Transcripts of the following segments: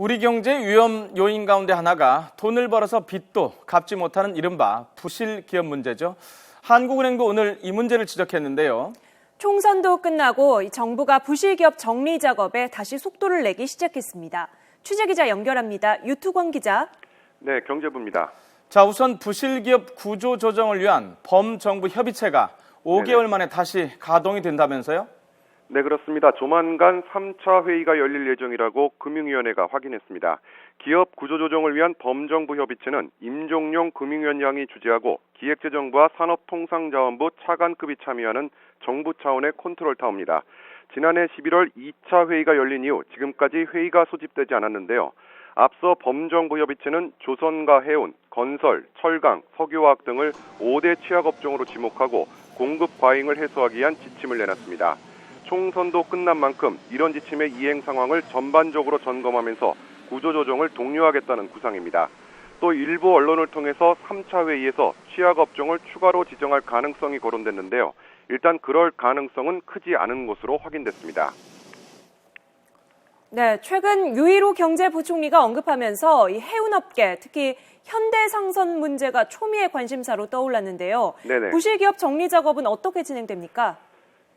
우리 경제 위험 요인 가운데 하나가 돈을 벌어서 빚도 갚지 못하는 이른바 부실 기업 문제죠. 한국은행도 오늘 이 문제를 지적했는데요. 총선도 끝나고 정부가 부실기업 정리 작업에 다시 속도를 내기 시작했습니다. 취재기자 연결합니다. 유투권 기자. 네, 경제부입니다. 자, 우선 부실기업 구조 조정을 위한 범정부 협의체가 5개월 만에 다시 가동이 된다면서요? 네, 그렇습니다. 조만간 3차 회의가 열릴 예정이라고 금융위원회가 확인했습니다. 기업 구조조정을 위한 범정부 협의체는 임종용 금융위원장이 주재하고 기획재정부와 산업통상자원부 차관급이 참여하는 정부 차원의 컨트롤타워입니다. 지난해 11월 2차 회의가 열린 이후 지금까지 회의가 소집되지 않았는데요. 앞서 범정부 협의체는 조선과 해운, 건설, 철강, 석유화학 등을 5대 취약업종으로 지목하고 공급 과잉을 해소하기 위한 지침을 내놨습니다. 총선도 끝난 만큼 이런 지침의 이행 상황을 전반적으로 점검하면서 구조조정을 독려하겠다는 구상입니다. 또 일부 언론을 통해서 3차 회의에서 취약업종을 추가로 지정할 가능성이 거론됐는데요. 일단 그럴 가능성은 크지 않은 것으로 확인됐습니다. 네, 최근 유일호 경제부총리가 언급하면서 이 해운업계, 특히 현대상선 문제가 초미의 관심사로 떠올랐는데요. 네네. 부실기업 정리 작업은 어떻게 진행됩니까?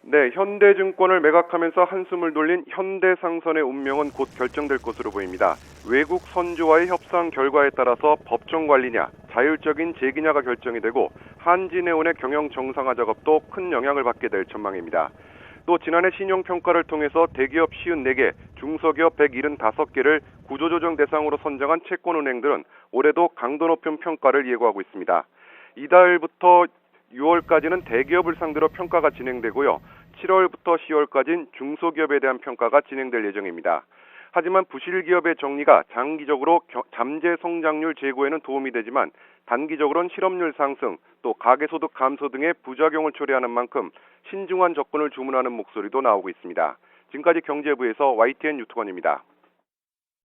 네, 현대증권을 매각하면서 한숨을 돌린 현대상선의 운명은 곧 결정될 것으로 보입니다. 외국 선주와의 협상 결과에 따라서 법정 관리냐, 자율적인 재기냐가 결정이 되고 한진해운의 경영 정상화 작업도 큰 영향을 받게 될 전망입니다. 또 지난해 신용평가를 통해서 대기업 54개, 중소기업 175개를 구조조정 대상으로 선정한 채권은행들은 올해도 강도 높은 평가를 예고하고 있습니다. 이달부터 6월까지는 대기업을 상대로 평가가 진행되고요. 7월부터 10월까지는 중소기업에 대한 평가가 진행될 예정입니다. 하지만 부실기업의 정리가 장기적으로 잠재 성장률 제고에는 도움이 되지만 단기적으로는 실업률 상승, 또 가계소득 감소 등의 부작용을 초래하는 만큼 신중한 접근을 주문하는 목소리도 나오고 있습니다. 지금까지 경제부에서 YTN 유튜건입니다.